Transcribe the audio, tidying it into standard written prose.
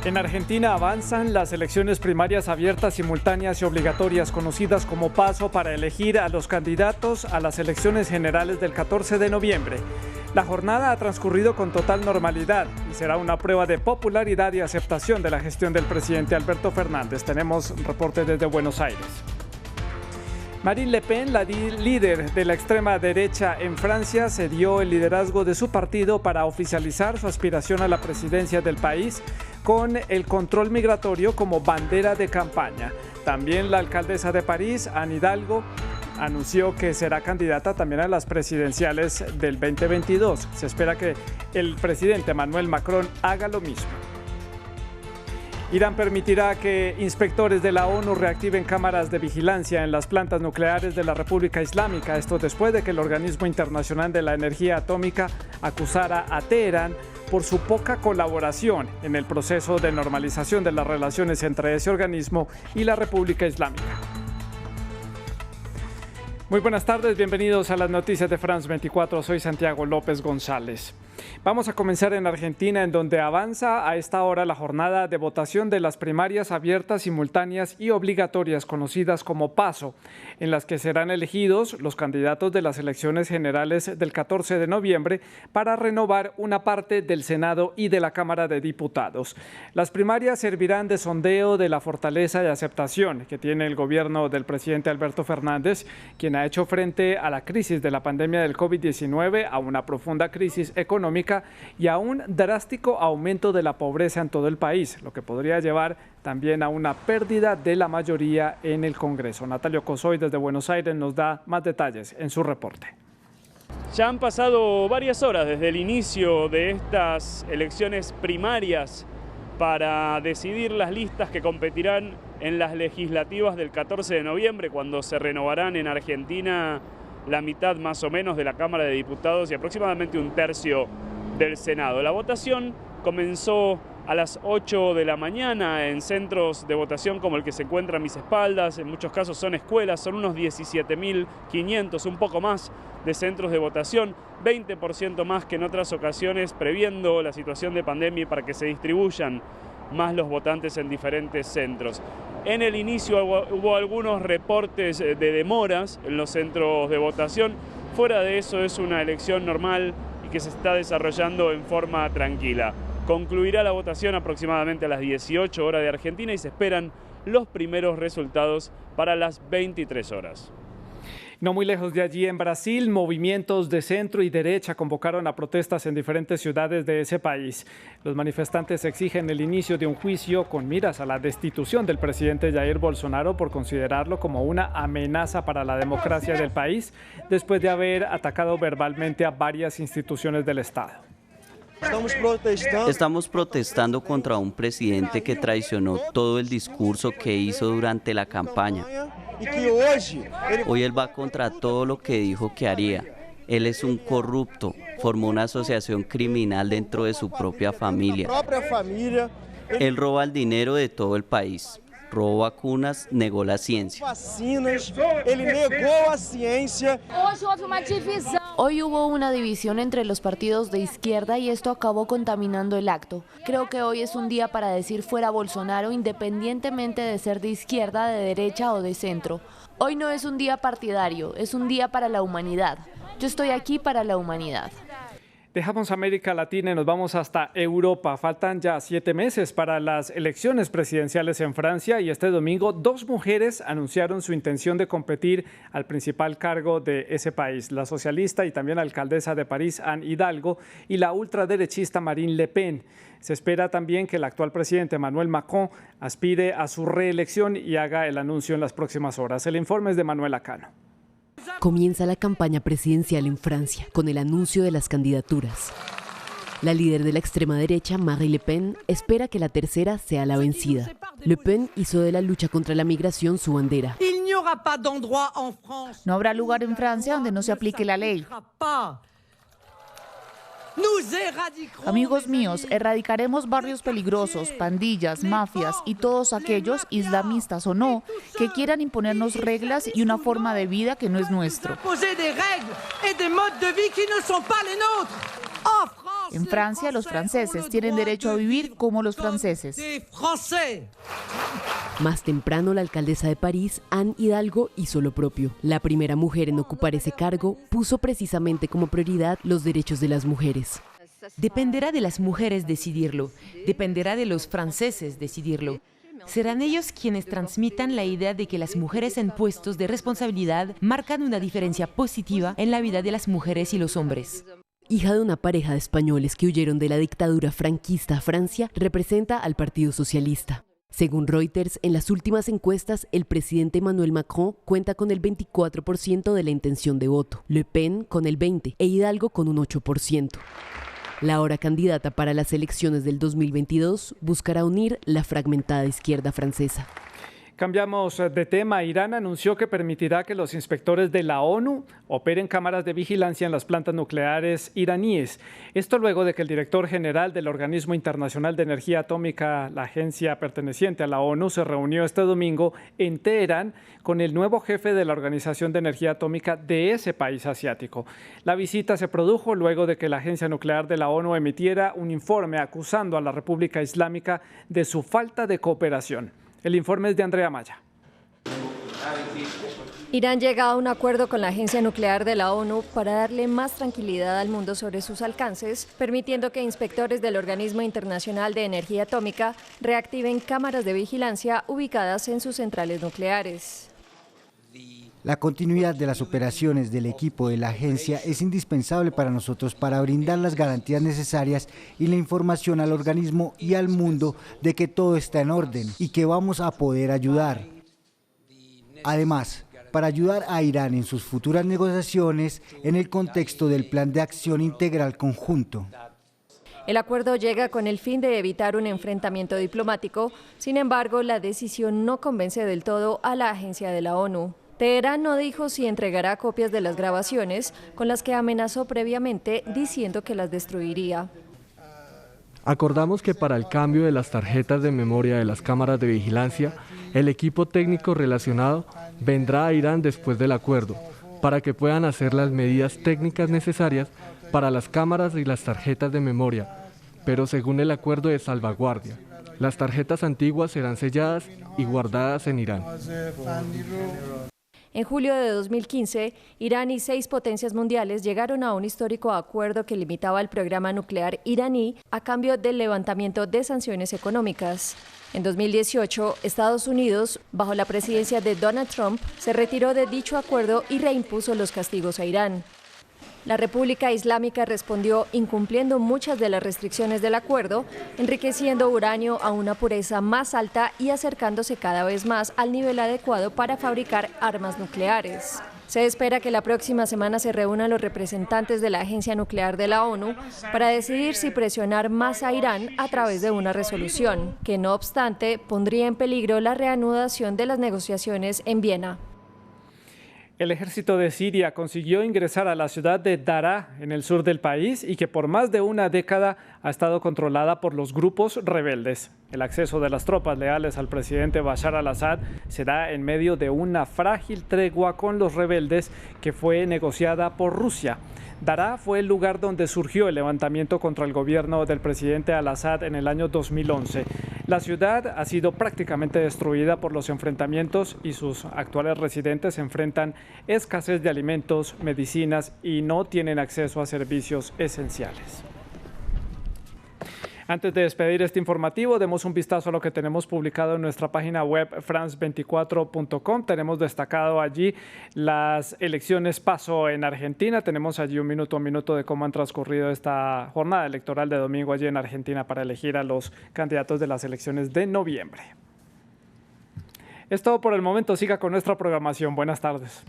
En Argentina avanzan las elecciones primarias abiertas, simultáneas y obligatorias, conocidas como PASO, para elegir a los candidatos a las elecciones generales del 14 de noviembre. La jornada ha transcurrido con total normalidad y será una prueba de popularidad y aceptación de la gestión del presidente Alberto Fernández. Tenemos un reporte desde Buenos Aires. Marine Le Pen, la líder de la extrema derecha en Francia, cedió el liderazgo de su partido para oficializar su aspiración a la presidencia del país con el control migratorio como bandera de campaña. También la alcaldesa de París, Anne Hidalgo, anunció que será candidata también a las presidenciales del 2022. Se espera que el presidente Emmanuel Macron haga lo mismo. Irán permitirá que inspectores de la ONU reactiven cámaras de vigilancia en las plantas nucleares de la República Islámica. Esto después de que el Organismo Internacional de la Energía Atómica acusara a Teherán por su poca colaboración en el proceso de normalización de las relaciones entre ese organismo y la República Islámica. Muy buenas tardes, bienvenidos a las noticias de France 24. Soy Santiago López González. Vamos a comenzar en Argentina, en donde avanza a esta hora la jornada de votación de las primarias abiertas, simultáneas y obligatorias, conocidas como PASO, en las que serán elegidos los candidatos de las elecciones generales del 14 de noviembre para renovar una parte del Senado y de la Cámara de Diputados. Las primarias servirán de sondeo de la fortaleza y aceptación que tiene el gobierno del presidente Alberto Fernández, quien ha hecho frente a la crisis de la pandemia del COVID-19, a una profunda crisis económica y a un drástico aumento de la pobreza en todo el país, lo que podría llevar también a una pérdida de la mayoría en el Congreso. Natalio Cosoy desde Buenos Aires nos da más detalles en su reporte. Ya han pasado varias horas desde el inicio de estas elecciones primarias para decidir las listas que competirán en las legislativas del 14 de noviembre, cuando se renovarán en Argentina la mitad más o menos de la Cámara de Diputados y aproximadamente un tercio del Senado. La votación comenzó a las 8 de la mañana en centros de votación como el que se encuentra a mis espaldas. En muchos casos son escuelas, son unos 17.500, un poco más de centros de votación, 20% más que en otras ocasiones, previendo la situación de pandemia y para que se distribuyan más los votantes en diferentes centros. En el inicio hubo algunos reportes de demoras en los centros de votación. Fuera de eso es una elección normal y que se está desarrollando en forma tranquila. Concluirá la votación aproximadamente a las 18 horas de Argentina y se esperan los primeros resultados para las 23 horas. No muy lejos de allí, en Brasil, movimientos de centro y derecha convocaron a protestas en diferentes ciudades de ese país. Los manifestantes exigen el inicio de un juicio con miras a la destitución del presidente Jair Bolsonaro por considerarlo como una amenaza para la democracia del país, después de haber atacado verbalmente a varias instituciones del Estado. Estamos protestando contra un presidente que traicionó todo el discurso que hizo durante la campaña. Hoy él va contra todo lo que dijo que haría. Él es un corrupto, formó una asociación criminal dentro de su propia familia. Él roba el dinero de todo el país. Robó vacunas, negó la ciencia. Hoy hubo una división entre los partidos de izquierda y esto acabó contaminando el acto. Creo que hoy es un día para decir fuera Bolsonaro, independientemente de ser de izquierda, de derecha o de centro. Hoy no es un día partidario, es un día para la humanidad. Yo estoy aquí para la humanidad. Dejamos América Latina y nos vamos hasta Europa. Faltan ya 7 meses para las elecciones presidenciales en Francia y este domingo 2 mujeres anunciaron su intención de competir al principal cargo de ese país. La socialista y también alcaldesa de París, Anne Hidalgo, y la ultraderechista Marine Le Pen. Se espera también que el actual presidente Emmanuel Macron aspire a su reelección y haga el anuncio en las próximas horas. El informe es de Manuel Acano. Comienza la campaña presidencial en Francia con el anuncio de las candidaturas. La líder de la extrema derecha, Marine Le Pen, espera que la tercera sea la vencida. Le Pen hizo de la lucha contra la migración su bandera. No habrá lugar en Francia donde no se aplique la ley. Amigos míos, erradicaremos barrios peligrosos, pandillas, mafias y todos aquellos, islamistas o no, que quieran imponernos reglas y una forma de vida que no es nuestro. En Francia, los franceses tienen derecho a vivir como los franceses. Más temprano, la alcaldesa de París, Anne Hidalgo, hizo lo propio. La primera mujer en ocupar ese cargo puso precisamente como prioridad los derechos de las mujeres. Dependerá de las mujeres decidirlo, dependerá de los franceses decidirlo. Serán ellos quienes transmitan la idea de que las mujeres en puestos de responsabilidad marcan una diferencia positiva en la vida de las mujeres y los hombres. Hija de una pareja de españoles que huyeron de la dictadura franquista a Francia, representa al Partido Socialista. Según Reuters, en las últimas encuestas, el presidente Emmanuel Macron cuenta con el 24% de la intención de voto, Le Pen con el 20% e Hidalgo con un 8%. La ahora candidata para las elecciones del 2022 buscará unir la fragmentada izquierda francesa. Cambiamos de tema. Irán anunció que permitirá que los inspectores de la ONU operen cámaras de vigilancia en las plantas nucleares iraníes. Esto luego de que el director general del Organismo Internacional de Energía Atómica, la agencia perteneciente a la ONU, se reunió este domingo en Teherán con el nuevo jefe de la Organización de Energía Atómica de ese país asiático. La visita se produjo luego de que la agencia nuclear de la ONU emitiera un informe acusando a la República Islámica de su falta de cooperación. El informe es de Andrea Maya. Irán llega a un acuerdo con la Agencia Nuclear de la ONU para darle más tranquilidad al mundo sobre sus alcances, permitiendo que inspectores del Organismo Internacional de Energía Atómica reactiven cámaras de vigilancia ubicadas en sus centrales nucleares. La continuidad de las operaciones del equipo de la agencia es indispensable para nosotros para brindar las garantías necesarias y la información al organismo y al mundo de que todo está en orden y que vamos a poder ayudar. Además, para ayudar a Irán en sus futuras negociaciones en el contexto del Plan de Acción Integral Conjunto. El acuerdo llega con el fin de evitar un enfrentamiento diplomático, sin embargo, la decisión no convence del todo a la agencia de la ONU. Teherán no dijo si entregará copias de las grabaciones, con las que amenazó previamente diciendo que las destruiría. Acordamos que para el cambio de las tarjetas de memoria de las cámaras de vigilancia, el equipo técnico relacionado vendrá a Irán después del acuerdo, para que puedan hacer las medidas técnicas necesarias para las cámaras y las tarjetas de memoria, pero según el acuerdo de salvaguardia. Las tarjetas antiguas serán selladas y guardadas en Irán. En julio de 2015, Irán y 6 potencias mundiales llegaron a un histórico acuerdo que limitaba el programa nuclear iraní a cambio del levantamiento de sanciones económicas. En 2018, Estados Unidos, bajo la presidencia de Donald Trump, se retiró de dicho acuerdo y reimpuso los castigos a Irán. La República Islámica respondió incumpliendo muchas de las restricciones del acuerdo, enriqueciendo uranio a una pureza más alta y acercándose cada vez más al nivel adecuado para fabricar armas nucleares. Se espera que la próxima semana se reúnan los representantes de la Agencia Nuclear de la ONU para decidir si presionar más a Irán a través de una resolución, que no obstante pondría en peligro la reanudación de las negociaciones en Viena. El ejército de Siria consiguió ingresar a la ciudad de Daraa, en el sur del país, y que por más de una década ha estado controlada por los grupos rebeldes. El acceso de las tropas leales al presidente Bashar al-Assad se da en medio de una frágil tregua con los rebeldes que fue negociada por Rusia. Daraa fue el lugar donde surgió el levantamiento contra el gobierno del presidente al-Assad en el año 2011. La ciudad ha sido prácticamente destruida por los enfrentamientos y sus actuales residentes enfrentan escasez de alimentos, medicinas y no tienen acceso a servicios esenciales. Antes de despedir este informativo, demos un vistazo a lo que tenemos publicado en nuestra página web france24.com. Tenemos destacado allí las elecciones PASO en Argentina. Tenemos allí un minuto a minuto de cómo han transcurrido esta jornada electoral de domingo allí en Argentina para elegir a los candidatos de las elecciones de noviembre. Es todo por el momento. Siga con nuestra programación. Buenas tardes.